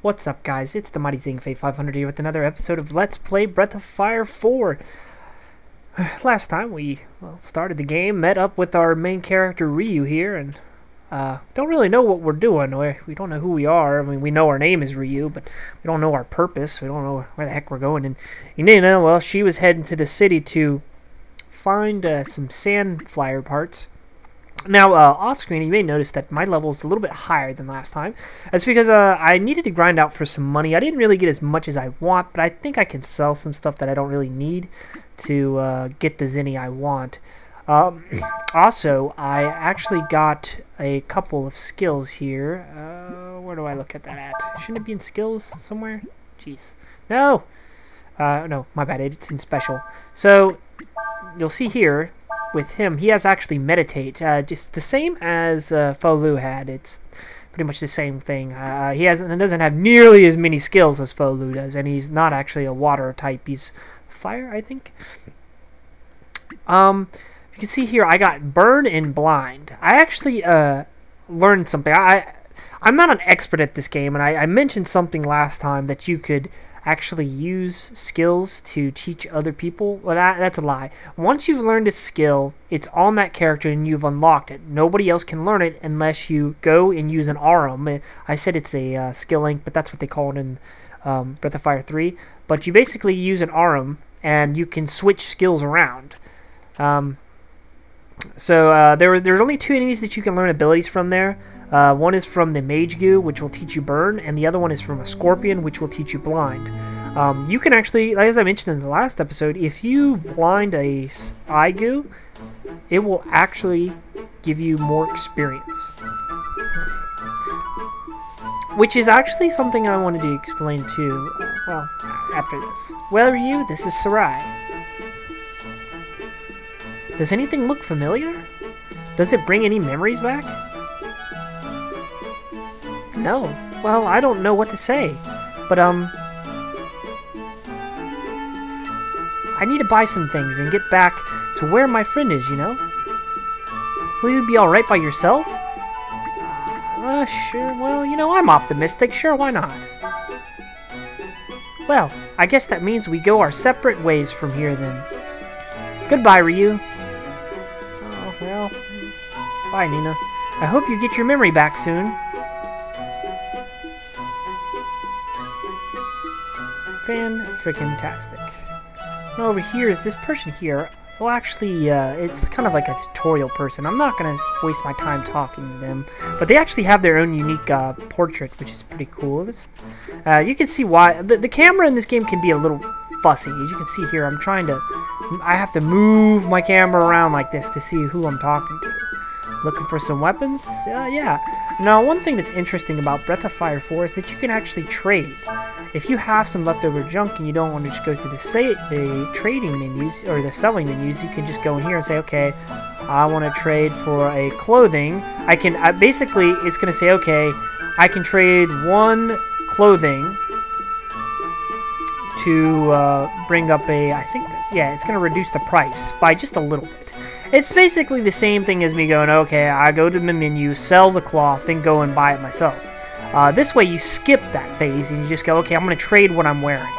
What's up, guys? It's the Mighty Zingfei 500 here with another episode of Let's Play Breath of Fire 4. Last time we started the game, met up with our main character Ryu here, and don't really know what we're doing. We don't know who we are. I mean, we know our name is Ryu, but we don't know our purpose. We don't know where the heck we're going. And Nina, well, she was heading to the city to find some sand flyer parts. Now, off screen, you may notice that my level is a little bit higher than last time. That's because I needed to grind out for some money. I didn't really get as much as I want, but I think I can sell some stuff that I don't really need to get the Zinni I want. Also, I actually got a couple of skills here. Where do I look at that at? Shouldn't it be in skills somewhere? Jeez. No! No, my bad. It's in special. So, you'll see here, with him, he has actually meditate, just the same as Folu had. It's pretty much the same thing. He doesn't have nearly as many skills as Folu does, and he's not actually a water type. He's fire, I think. You can see here, I got burn and blind. I actually learned something. I'm not an expert at this game, and I mentioned something last time that you could actually use skills to teach other people. Well, that's a lie. Once you've learned a skill, it's on that character and you've unlocked it. Nobody else can learn it unless you go and use an Arum. I said it's a skill link, but that's what they call it in Breath of Fire 3. But you basically use an Arum and you can switch skills around. There's only two enemies that you can learn abilities from there. One is from the Mage Goo, which will teach you burn, and the other one is from a Scorpion, which will teach you blind. You can actually, as I mentioned in the last episode, if you blind a Eye Goo, it will actually give you more experience. Which is actually something I wanted to explain too, well, after this. Well, Ryu, this is Sarai. Does anything look familiar? Does it bring any memories back? No. Well, I don't know what to say. But, I need to buy some things and get back to where my friend is, you know? Will you be alright by yourself? Sure. Well, you know, I'm optimistic. Sure, why not? Well, I guess that means we go our separate ways from here, then. Goodbye, Ryu. Oh, well. Bye, Nina. I hope you get your memory back soon. Fan-frickin-tastic. Now over here is this person here. Well, actually, it's kind of like a tutorial person. I'm not going to waste my time talking to them. But they actually have their own unique portrait, which is pretty cool. You can see why. The camera in this game can be a little fussy. As you can see here, I have to move my camera around like this to see who I'm talking to. Looking for some weapons? Yeah. Now, one thing that's interesting about Breath of Fire 4 is that you can actually trade. If you have some leftover junk and you don't want to just go to the trading menus or the selling menus, you can just go in here and say, okay, I want to trade for a clothing. Basically, it's going to say, okay, I can trade one clothing to bring up it's going to reduce the price by just a little bit. It's basically the same thing as me going, okay, I go to the menu, sell the cloth, then go and buy it myself. This way you skip that phase and you just go, okay, I'm going to trade what I'm wearing.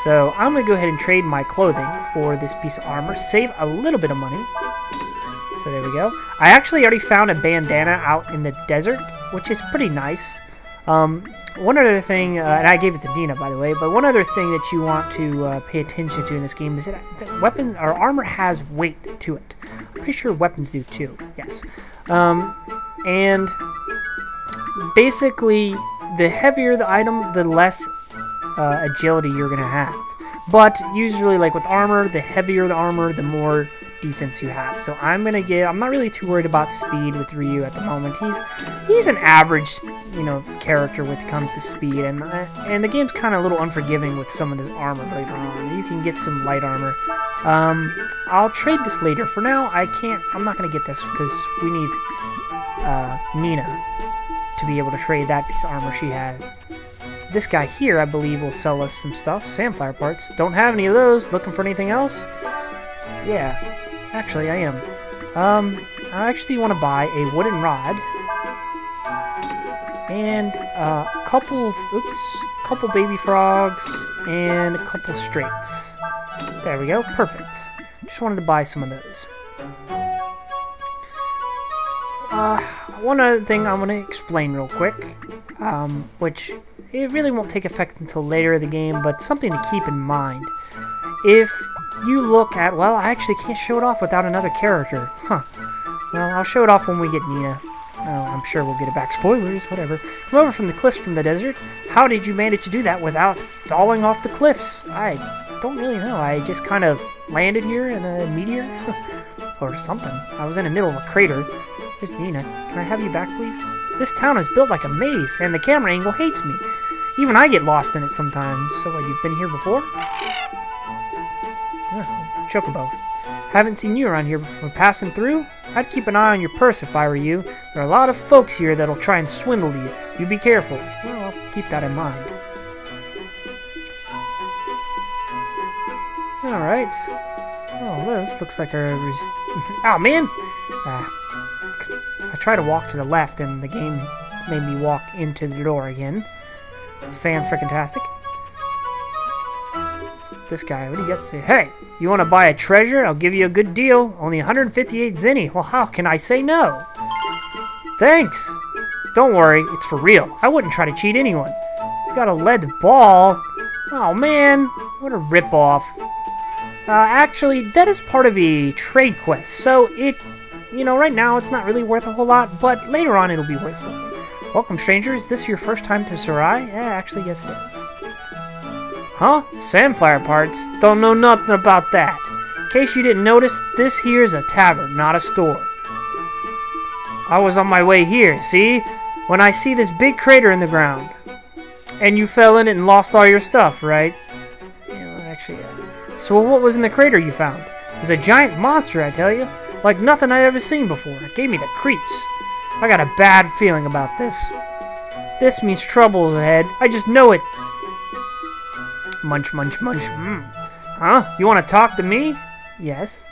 So I'm going to go ahead and trade my clothing for this piece of armor, save a little bit of money. So there we go. I actually already found a bandana out in the desert, which is pretty nice. One other thing, and I gave it to Dina, by the way, but one other thing that you want to pay attention to in this game is that weapon or armor has weight to it. I'm pretty sure weapons do too. Yes. And basically, the heavier the item, the less agility you're gonna have. But usually, like with armor, the heavier the armor, the more defense you have. So I'm not really too worried about speed with Ryu at the moment. He's an average, character when it comes to speed, and the game's kind of a little unforgiving with some of this armor later on. You can get some light armor. I'll trade this later. For now, I'm not gonna get this because we need Nina to be able to trade that piece of armor she has. This guy here, I believe, will sell us some stuff. Sandflower parts. Don't have any of those. Looking for anything else? Yeah. Actually, I am. I actually want to buy a wooden rod and a couple baby frogs, and a couple straights. There we go, perfect. Just wanted to buy some of those. One other thing I want to explain real quick, which it really won't take effect until later in the game, but something to keep in mind. If you look at, well, I actually can't show it off without another character. Huh. Well, I'll show it off when we get Nina. I'm sure we'll get it back. Spoilers, whatever. Come over from the cliffs from the desert. How did you manage to do that without falling off the cliffs? I don't really know. I just kind of landed here in a meteor or something. I was in the middle of a crater. Here's Nina. Can I have you back, please? This town is built like a maze, and the camera angle hates me. Even I get lost in it sometimes. So what, you've been here before? Chocobo. Haven't seen you around here before passing through? I'd keep an eye on your purse if I were you. There are a lot of folks here that'll try and swindle you. You be careful. Well, I'll keep that in mind. Alright. Oh, this looks like our... Oh, man! I tried to walk to the left, and the game made me walk into the door again. Fan-frickin-tastic. This guy, what do you got to say? Hey, you want to buy a treasure? I'll give you a good deal. Only 158 zenny. Well, how can I say no? Thanks. Don't worry, it's for real. I wouldn't try to cheat anyone. You got a lead ball. Oh, man. What a ripoff. Actually, that is part of a trade quest. So it, right now it's not really worth a whole lot, but later on it'll be worth something. Welcome, stranger. Is this your first time to Sarai? Yeah, actually, yes it is. Huh? Sandfire parts? Don't know nothing about that. In case you didn't notice, this here is a tavern, not a store. I was on my way here, see? When I see this big crater in the ground. And you fell in it and lost all your stuff, right? Actually, yeah. So what was in the crater you found? It was a giant monster, I tell you. Like nothing I'd ever seen before. It gave me the creeps. I got a bad feeling about this. This means trouble ahead. I just know it. Munch, munch, munch. Huh? You want to talk to me? Yes.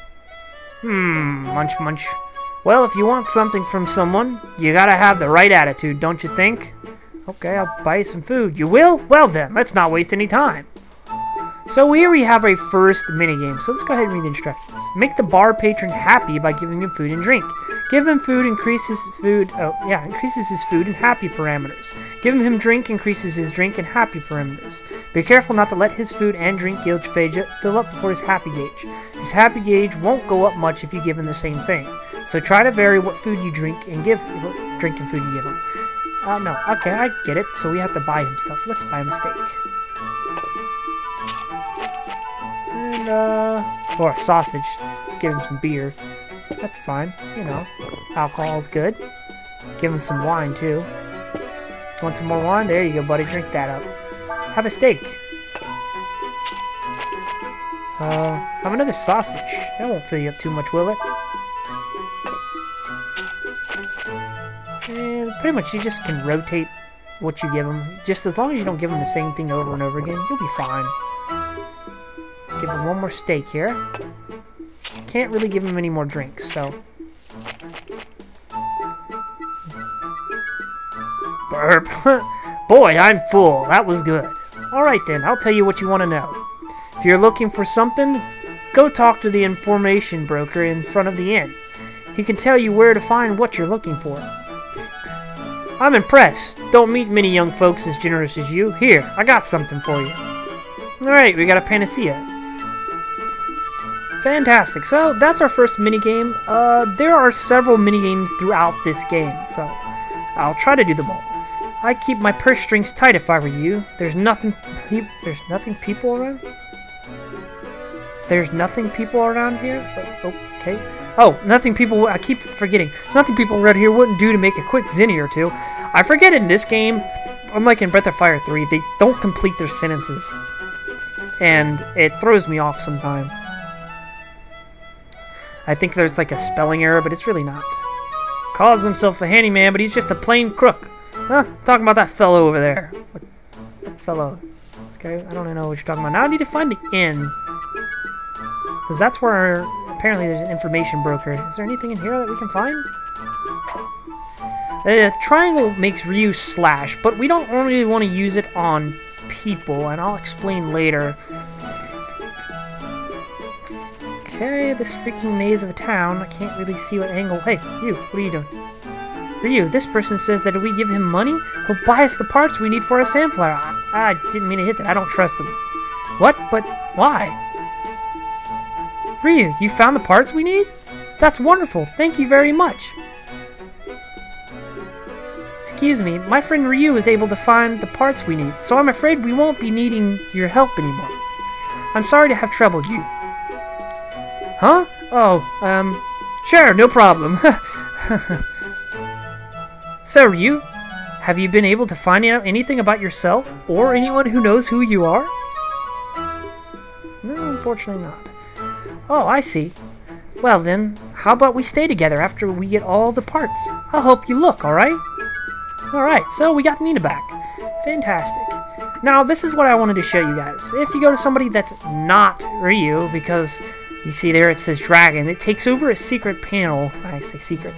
Munch, munch. Well, if you want something from someone, you gotta have the right attitude, don't you think? Okay, I'll buy you some food. You will? Well then, let's not waste any time. So here we have our first minigame. So let's go ahead and read the instructions. Make the bar patron happy by giving him food and drink. Give him food, increases his food and happy parameters. Give him drink, increases his drink and happy parameters. Be careful not to let his food and drink gauge fill up before his happy gauge. His happy gauge won't go up much if you give him the same thing. So try to vary what food you drink and drink and food you give him. No, okay, I get it. So we have to buy him stuff. Let's buy him a steak. And, or a sausage. Give him some beer. That's fine, Alcohol's good. Give him some wine, too. Want some more wine? There you go, buddy. Drink that up. Have a steak. Have another sausage. That won't fill you up too much, will it? And pretty much you just can rotate what you give him. Just as long as you don't give him the same thing over and over again, you'll be fine. Give him one more steak here. Can't really give him any more drinks, so... Burp. Boy, I'm full. That was good. Alright then, I'll tell you what you want to know. If you're looking for something, go talk to the information broker in front of the inn. He can tell you where to find what you're looking for. I'm impressed. Don't meet many young folks as generous as you. Here, I got something for you. Alright, we got a panacea. Fantastic. So, that's our first minigame. There are several minigames throughout this game, so I'll try to do them all. I keep my purse strings tight if I were you. There's nothing people around? There's nothing people around here? Okay. Oh, nothing people... I keep forgetting. Nothing people around here wouldn't do to make a quick zinni or two. I forget in this game, unlike in Breath of Fire 3, they don't complete their sentences. And it throws me off sometimes. I think there's like a spelling error, but it's really not. Calls himself a handyman, but he's just a plain crook. Huh? Talking about that fellow over there. What fellow? Okay, I don't know what you're talking about. Now I need to find the inn. Because that's where apparently there's an information broker. Is there anything in here that we can find? Triangle makes Ryu slash, but we don't really want to use it on people, and I'll explain later. Okay, this freaking maze of a town. I can't really see what angle. Hey, you, what are you doing? Ryu, this person says that if we give him money, he'll buy us the parts we need for a sandflower. I didn't mean to hit that. I don't trust him. What? But why? Ryu, you found the parts we need? That's wonderful. Thank you very much. Excuse me, my friend Ryu was able to find the parts we need, so I'm afraid we won't be needing your help anymore. I'm sorry to have troubled you. Huh? Oh, sure, no problem. So, Ryu, have you been able to find out anything about yourself, or anyone who knows who you are? No, unfortunately not. Oh, I see. Well then, how about we stay together after we get all the parts? I'll help you look, alright? Alright, so we got Nina back. Fantastic. Now, this is what I wanted to show you guys. If you go to somebody that's not Ryu, because you see there it says dragon, it takes over a secret panel. I say secret.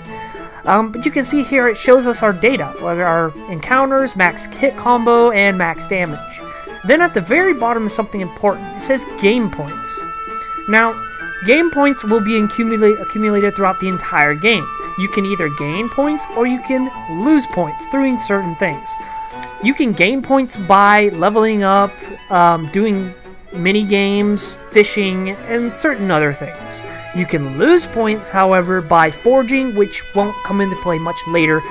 But you can see here it shows us our data, our encounters, max hit combo, and max damage. Then at the very bottom is something important. It says game points. Now, game points will be accumulated throughout the entire game. You can either gain points or you can lose points through certain things. You can gain points by leveling up, doing mini games, fishing, and certain other things. You can lose points, however, by forging, which won't come into play much later,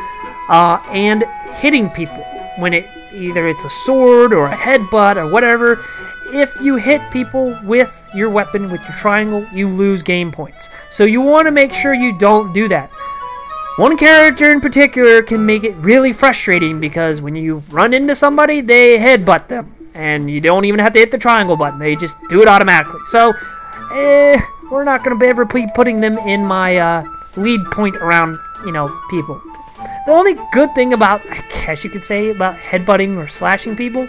and hitting people when either it's a sword or a headbutt or whatever. If you hit people with your weapon, with your triangle, you lose game points. So you want to make sure you don't do that. One character in particular can make it really frustrating because when you run into somebody, they headbutt them. And you don't even have to hit the triangle button. They just do it automatically. So, we're not going to ever be putting them in my lead point around, people. The only good thing about, I guess you could say, about headbutting or slashing people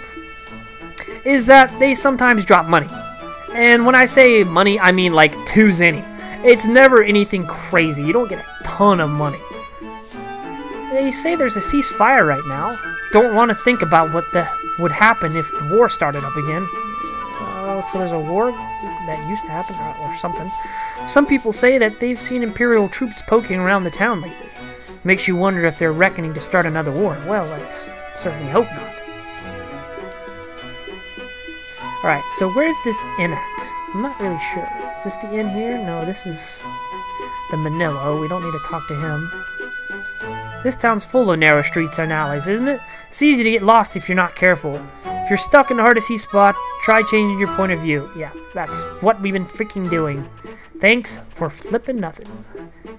is that they sometimes drop money. And when I say money, I mean like 2 zenny. It's never anything crazy. You don't get a ton of money. They say there's a ceasefire right now. Don't want to think about what would happen if the war started up again. So there's a war that used to happen or something. Some people say that they've seen Imperial troops poking around the town lately. Makes you wonder if they're reckoning to start another war. Well, let's certainly hope not. Alright, so where's this inn at? I'm not really sure. Is this the inn here? No, this is the Manila. We don't need to talk to him. This town's full of narrow streets and alleys, isn't it? It's easy to get lost if you're not careful. If you're stuck in the hard-to-see spot, try changing your point of view. Yeah, that's what we've been freaking doing. Thanks for flipping nothing.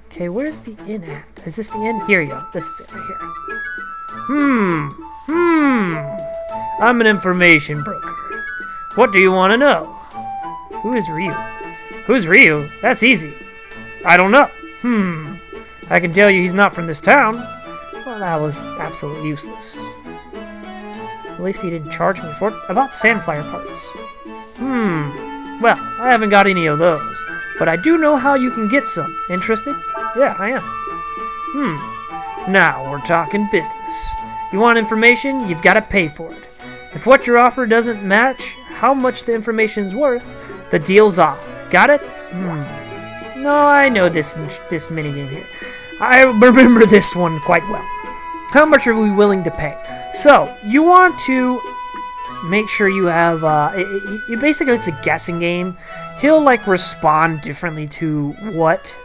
Okay, where's the inn at? Is this the inn? Here you go. This is it right here. I'm an information broker. What do you want to know? Who is Ryu? Who's Ryu? That's easy. I don't know. I can tell you he's not from this town. Well, that was absolutely useless. At least he didn't charge me for it. About sandflower parts. Well, I haven't got any of those. But I do know how you can get some. Interested? Yeah, I am. Now we're talking business. You want information? You've got to pay for it. If what your offer doesn't match how much the information's worth, the deal's off. Got it? No, I know this minigame here. I remember this one quite well. How much are we willing to pay? So, you want to make sure you have, basically it's a guessing game. He'll, respond differently to what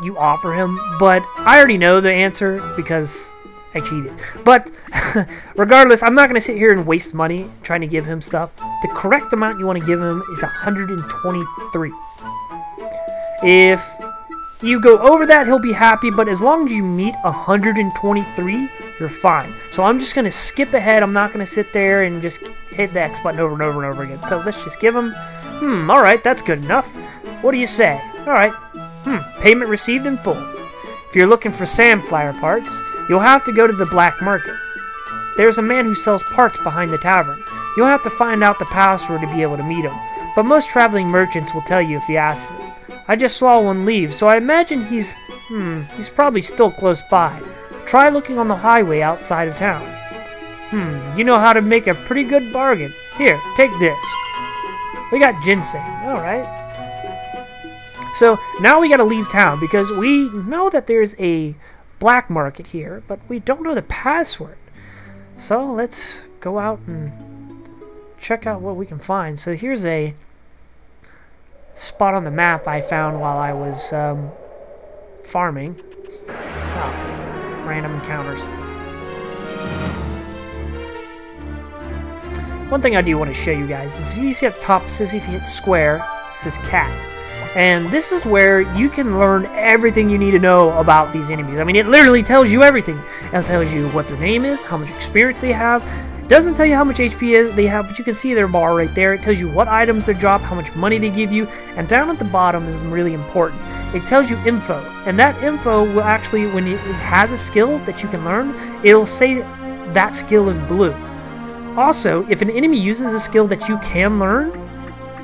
you offer him, but I already know the answer because I cheated. But, regardless, I'm not going to sit here and waste money trying to give him stuff. The correct amount you want to give him is 123. If you go over that, he'll be happy, but as long as you meet 123, you're fine. So I'm just going to skip ahead. I'm not going to sit there and just hit the X button over and over and over again. So let's just give him, alright, that's good enough. What do you say? Alright, payment received in full. If you're looking for sandflower parts, you'll have to go to the black market. There's a man who sells parts behind the tavern. You'll have to find out the password to be able to meet him, but most traveling merchants will tell you if you ask them. I just saw one leave, so I imagine he's probably still close by. Try looking on the highway outside of town. You know how to make a pretty good bargain. Here, take this. We got ginseng. Alright. So, now we gotta leave town because we know that there's a black market here, but we don't know the password. So, let's go out and check out what we can find. So, here's a spot on the map I found while I was farming. Random encounters. One thing I do want to show you guys is you see at the top it says if you hit square, it says cat. And this is where you can learn everything you need to know about these enemies. I mean, it literally tells you everything. It tells you what their name is, how much experience they have. It doesn't tell you how much HP they have, but you can see their bar right there. It tells you what items they drop, how much money they give you, and down at the bottom is really important. It tells you info, and that info will actually, when it has a skill that you can learn, it'll say that skill in blue. Also, if an enemy uses a skill that you can learn,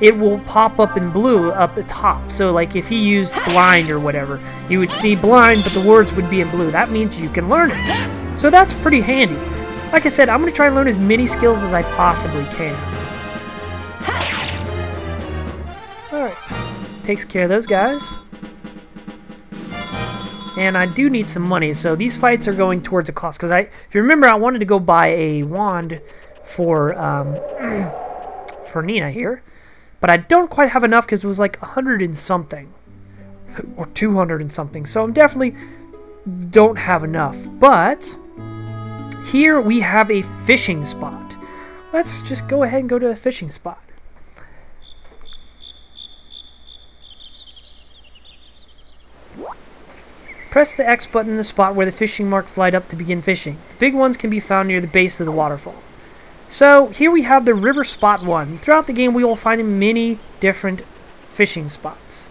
it will pop up in blue up the top. So like if he used blind or whatever, you would see blind, but the words would be in blue. That means you can learn it. So that's pretty handy. Like I said, I'm going to try and learn as many skills as I possibly can. Alright. Takes care of those guys. And I do need some money, so these fights are going towards a cost. Because if you remember, I wanted to go buy a wand for Nina here. But I don't quite have enough because it was like 100 and something. Or 200 and something. So I'm definitely don't have enough. But here we have a fishing spot. Let's just go ahead and go to a fishing spot. Press the X button in the spot where the fishing marks light up to begin fishing. The big ones can be found near the base of the waterfall. So here we have the river spot 1. Throughout the game we will find many different fishing spots.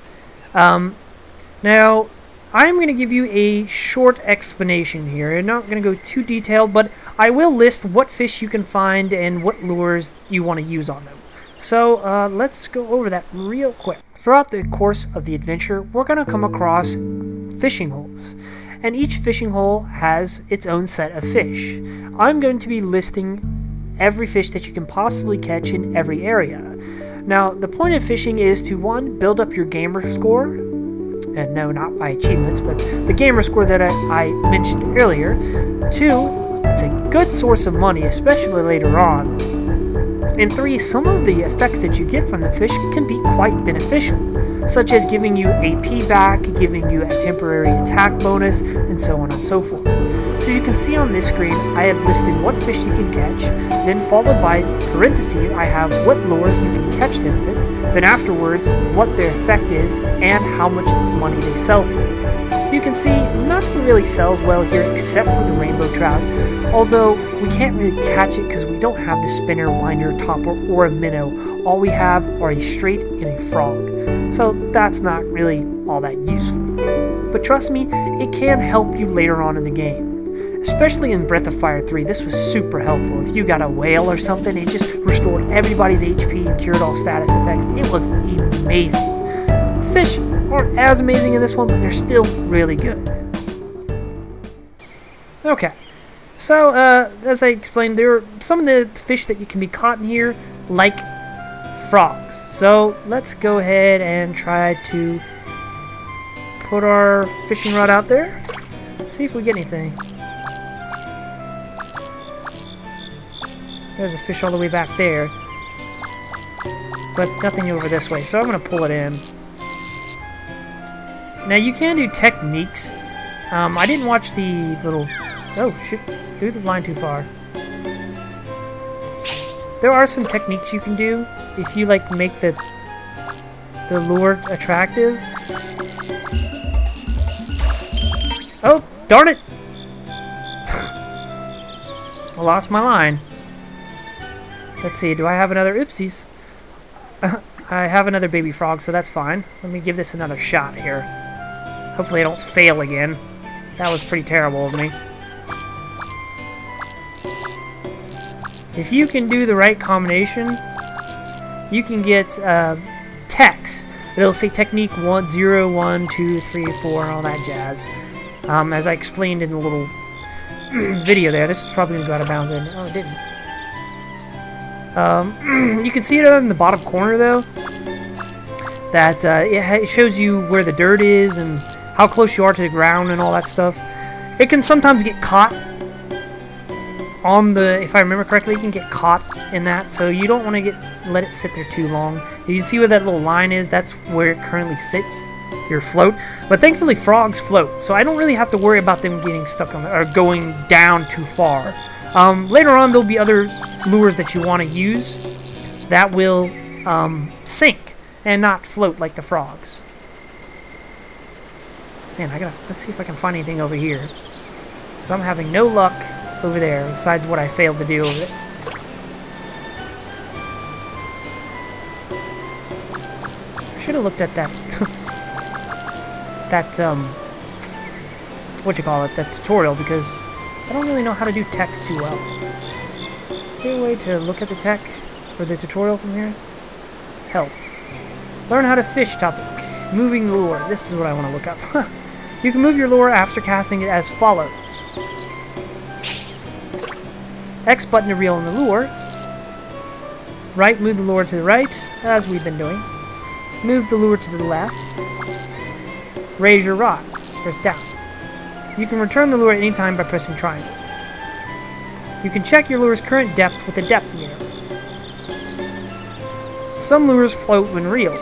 Now I'm going to give you a short explanation here. I'm not going to go too detailed, but I will list what fish you can find and what lures you want to use on them. So let's go over that real quick. Throughout the course of the adventure, we're going to come across fishing holes, and each fishing hole has its own set of fish. I'm going to be listing every fish that you can possibly catch in every area. Now, the point of fishing is to, 1, build up your gamer score, and no, not by achievements, but the gamer score that I mentioned earlier. 2, it's a good source of money, especially later on. And 3, some of the effects that you get from the fish can be quite beneficial, such as giving you AP back, giving you a temporary attack bonus, and so on and so forth. So you can see on this screen, I have listed what fish you can catch, then followed by parentheses, I have what lures you can catch them with, then afterwards, what their effect is, and how much money they sell for. You can see nothing really sells well here except for the rainbow trout, although we can't really catch it because we don't have the spinner, winder, topper, or a minnow. All we have are a straight and a frog. So that's not really all that useful. But trust me, it can help you later on in the game. Especially in Breath of Fire 3, this was super helpful. If you got a whale or something, it just restored everybody's HP and cured all status effects. It was amazing. Fish aren't as amazing in this one, but they're still really good. Okay, so as I explained, there are some of the fish that you can be caught in here, like frogs. So let's go ahead and try to put our fishing rod out there. See if we get anything. There's a fish all the way back there, but nothing over this way, so I'm going to pull it in. Now you can do techniques. I didn't watch the little... Oh, shoot. Threw the line too far. There are some techniques you can do if you like make the lure attractive. Oh, darn it! I lost my line. Let's see, do I have another... Oopsies. I have another baby frog, so that's fine. Let me give this another shot here. Hopefully I don't fail again. That was pretty terrible of me. If you can do the right combination, you can get text. It'll say technique 1, 0, 1, 2, 3, 4, and all that jazz. As I explained in a little video there. This is probably going to go out of bounds. And, oh, it didn't. You can see it in the bottom corner, though, that it shows you where the dirt is and how close you are to the ground and all that stuff. It can sometimes get caught on the, if I remember correctly, you can get caught in that, so you don't want to let it sit there too long. You can see where that little line is. That's where it currently sits, your float. But thankfully, frogs float, so I don't really have to worry about them getting stuck on or going down too far. Later on, there'll be other lures that you want to use that will sink and not float like the frogs. Man, let's see if I can find anything over here. So I'm having no luck over there, besides what I failed to do over it. I should have looked at that, that tutorial, because I don't really know how to do text too well. Is there a way to look at the tech, or the tutorial from here? Help. Learn how to fish topic. Moving lure. This is what I want to look up. You can move your lure after casting it as follows. X button to reel in the lure. Right, move the lure to the right, as we've been doing. Move the lure to the left. Raise your rod. Press down. You can return the lure at any time by pressing triangle. You can check your lure's current depth with a depth meter. Some lures float when reeled,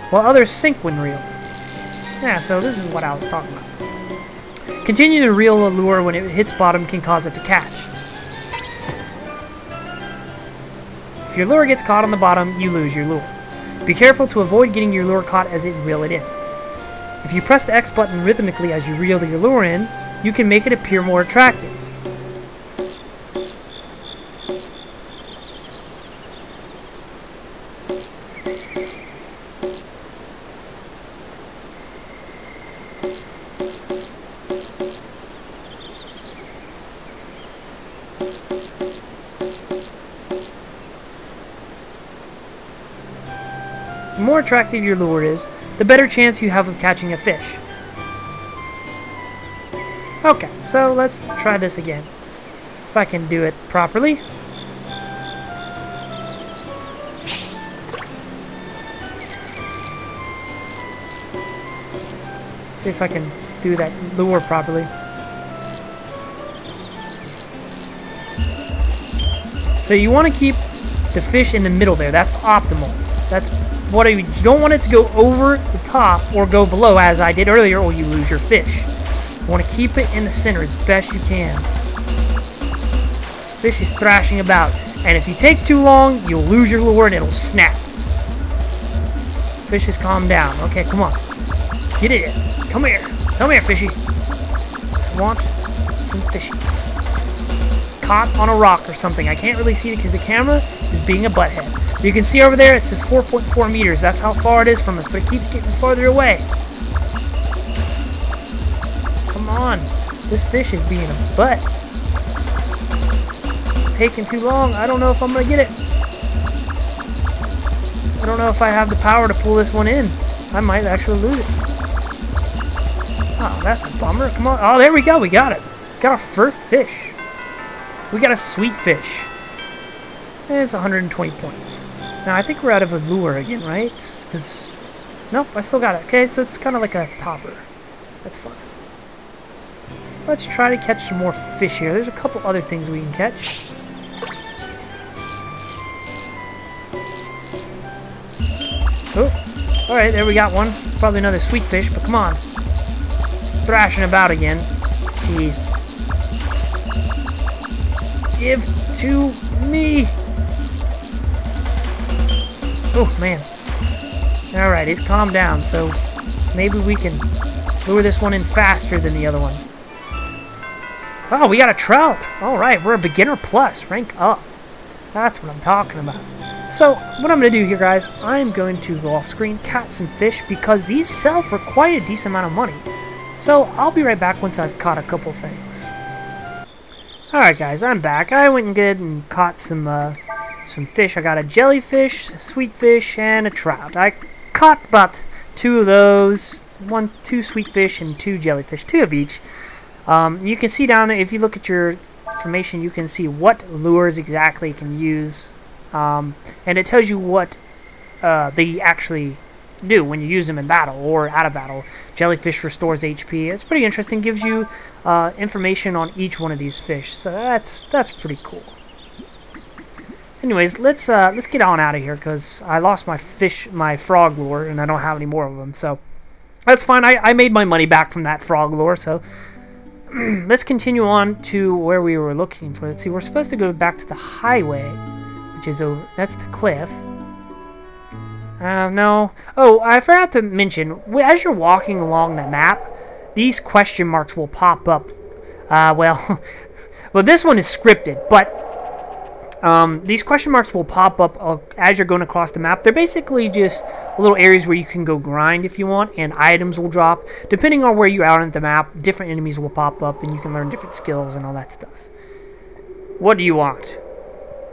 while others sink when reeled. Yeah, so this is what I was talking about. Continue to reel a lure when it hits bottom can cause it to catch. If your lure gets caught on the bottom, you lose your lure. Be careful to avoid getting your lure caught as you reel it in. If you press the X button rhythmically as you reel your lure in, you can make it appear more attractive. The more attractive your lure is, the better chance you have of catching a fish. Okay, so let's try this again. If I can do it properly. See if I can do that lure properly. So you want to keep the fish in the middle there. That's optimal. That's what you don't want it to go over the top or go below, as I did earlier, or you lose your fish. You want to keep it in the center as best you can. Fish is thrashing about, and if you take too long, you'll lose your lure and it'll snap. Fish has calmed down. Okay, come on. Get it in. Come here. Come here, fishy. I want some fishies. Caught on a rock or something. I can't really see it because the camera is being a butthead. You can see over there it says 4.4 meters. That's how far it is from us, but it keeps getting farther away. Come on. This fish is being a butt. Taking too long. I don't know if I'm going to get it. I don't know if I have the power to pull this one in. I might actually lose it. Oh, that's a bummer. Come on. Oh, there we go. We got it. Got our first fish. We got a sweet fish. It's 120 points. Now, I think we're out of a lure again, right? Because, nope, I still got it. Okay, so it's kind of like a topper. That's fine. Let's try to catch some more fish here. There's a couple other things we can catch. Oh, alright, there we got one. It's probably another sweet fish, but come on. It's thrashing about again. Jeez. Give to me. Oh, man. Alright, he's calmed down, so maybe we can lure this one in faster than the other one. Oh, we got a trout. Alright, we're a beginner plus. Rank up. That's what I'm talking about. So, what I'm going to do here, guys, I'm going to go off screen, catch some fish, because these sell for quite a decent amount of money. So, I'll be right back once I've caught a couple things. Alright, guys, I'm back. I went and caught some fish. I got a jellyfish, a sweet fish, and a trout. I caught about 2 of those. 2 sweet fish and 2 jellyfish. 2 of each. You can see down there, if you look at your information, you can see what lures exactly you can use. And it tells you what they actually do when you use them in battle or out of battle. Jellyfish restores HP. It's pretty interesting. Gives you information on each one of these fish. So that's pretty cool. Anyways, let's get on out of here because I lost my frog lure, and I don't have any more of them. So that's fine. I made my money back from that frog lure. So let's continue on to where we were looking for. Let's see. We're supposed to go back to the highway, which is over. That's the cliff. No. Oh, I forgot to mention. As you're walking along the map, these question marks will pop up. Well, this one is scripted, but these question marks will pop up as you're going across the map. They're basically just little areas where you can go grind if you want, and items will drop. Depending on where you are on the map, different enemies will pop up, and you can learn different skills and all that stuff. What do you want?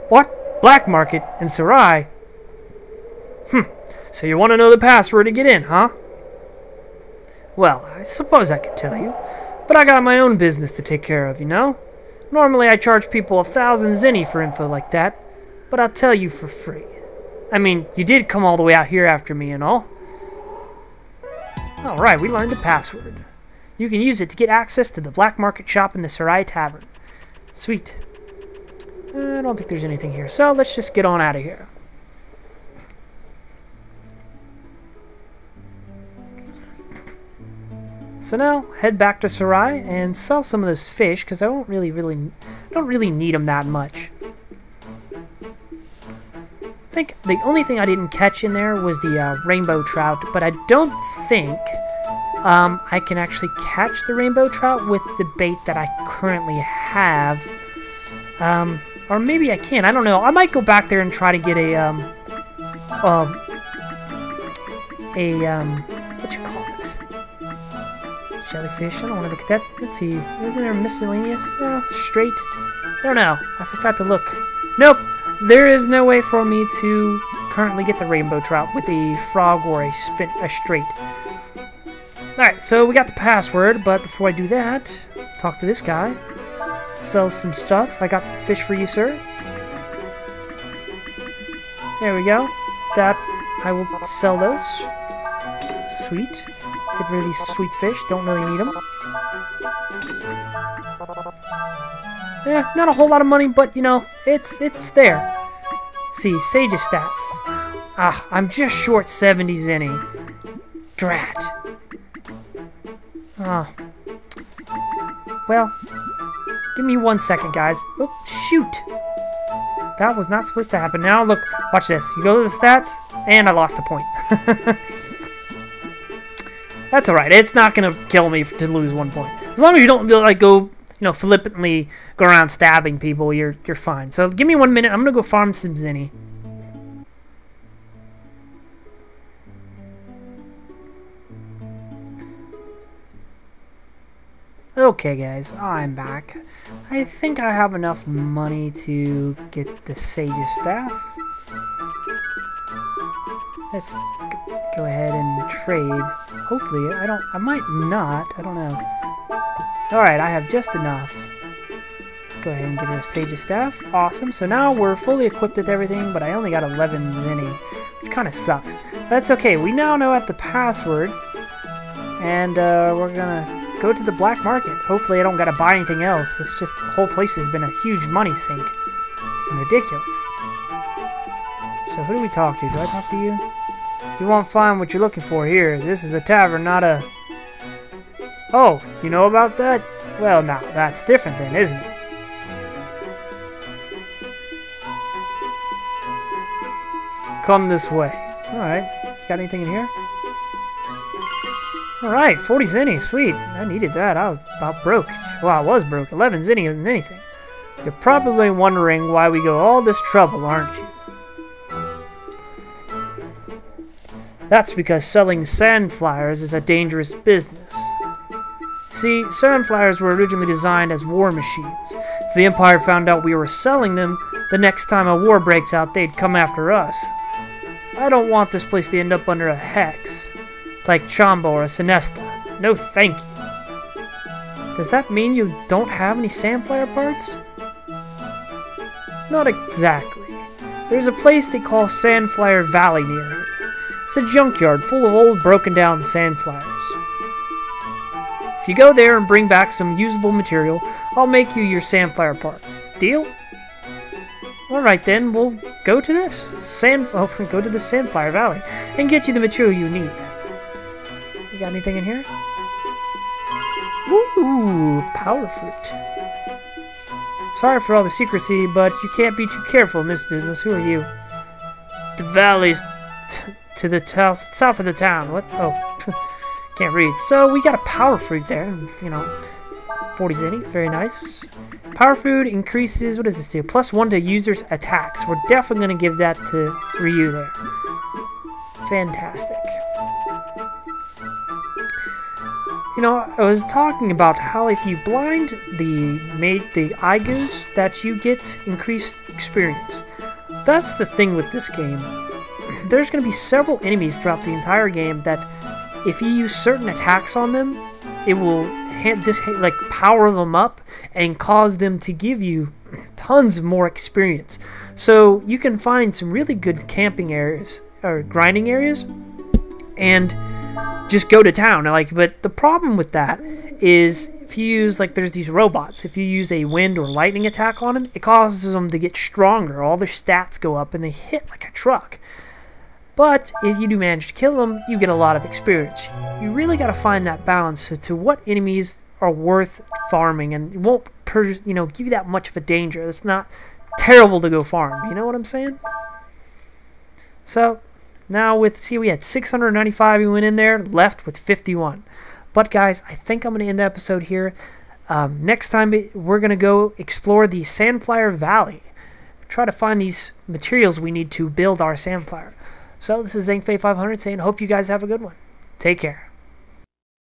What? Black market in Sarai? So you want to know the password to get in, huh? Well, I suppose I could tell you, but I got my own business to take care of, you know? Normally I charge people 1,000 zenny for info like that, but I'll tell you for free. I mean, you did come all the way out here after me and all. Alright, we learned the password. You can use it to get access to the black market shop in the Sarai Tavern. Sweet. I don't think there's anything here, so let's just get on out of here. So now, head back to Sarai and sell some of those fish, because I don't really need them that much. I think the only thing I didn't catch in there was the rainbow trout, but I don't think I can actually catch the rainbow trout with the bait that I currently have. Or maybe I can, I don't know. I might go back there and try to get what you call it? Jellyfish. I don't want to look at that. Let's see. Isn't there miscellaneous? Straight? I don't know. I forgot to look. Nope. There is no way for me to currently get the rainbow trout with a frog or a straight. Alright, so we got the password, but before I do that, talk to this guy. Sell some stuff. I got some fish for you, sir. There we go. That, I will sell those. Sweet. Get rid of these sweet fish. Don't really need them. Yeah, not a whole lot of money, but, you know, it's there. See, Sage's staff. Ah, I'm just short 70 zenny. Drat. Ah. Well, give me 1 second, guys. Oh, shoot. That was not supposed to happen. Now, look, watch this. You go to the stats, and I lost a point. That's alright. It's not going to kill me to lose 1 point. As long as you don't, like, go, you know, flippantly go around stabbing people, you're fine. So, give me 1 minute. I'm going to go farm some zenny. Okay, guys. I'm back. I think I have enough money to get the Sage's staff. Let's go ahead and trade. Hopefully, I might not. I don't know. Alright, I have just enough. Let's go ahead and get our Sage's staff. Awesome. So now we're fully equipped with everything, but I only got 11 zenny, which kind of sucks. That's okay. We now know the password, and we're gonna go to the black market. Hopefully, I don't gotta buy anything else. It's just the whole place has been a huge money sink. It's been ridiculous. So who do we talk to? Do I talk to you? You won't find what you're looking for here. This is a tavern, not a... Oh, you know about that? Well, now, that's different then, isn't it? Come this way. Alright. Got anything in here? Alright, 40 zenny. Sweet. I needed that. I was about broke. Well, I was broke. 11 zenny isn't anything. You're probably wondering why we go all this trouble, aren't you? That's because selling sand flyers is a dangerous business. See, sand flyers were originally designed as war machines. If the Empire found out we were selling them, the next time a war breaks out, they'd come after us. I don't want this place to end up under a hex, like Chambo or Sinesta. No thank you. Does that mean you don't have any Sandflyer parts? Not exactly. There's a place they call Sandflyer Valley near here. It's a junkyard full of old broken down Sandflyers. If you go there and bring back some usable material, I'll make you your Sandflyer parts. Deal? Alright then, we'll go to this. Go to the Sandflyer Valley and get you the material you need. You got anything in here? Ooh, power fruit. Sorry for all the secrecy, but you can't be too careful in this business. Who are you? The valley's to the south of the town. What? Oh, can't read. So we got a power fruit there. You know, 40 zenny. Very nice. Power fruit increases. What does this do? +1 to users' attacks. We're definitely going to give that to Ryu there. Fantastic. You know, I was talking about how if you blind the eye goose, that you get increased experience. That's the thing with this game. There's going to be several enemies throughout the entire game that, if you use certain attacks on them, it will like power them up and cause them to give you tons more experience. So you can find some really good camping areas or grinding areas, and just go to town. But the problem with that is if you use, like, there's these robots. If you use a wind or lightning attack on them, it causes them to get stronger. All their stats go up and they hit like a truck. But if you do manage to kill them, you get a lot of experience. You really got to find that balance to what enemies are worth farming, and it won't give you that much of a danger. It's not terrible to go farm. You know what I'm saying? So now we had 695 we went in there, left with 51. But guys, I think I'm going to end the episode here. Next time we're going to go explore the Sandflyer Valley. Try to find these materials we need to build our Sandflyer. So this is Zangfei500 saying, hope you guys have a good one. Take care.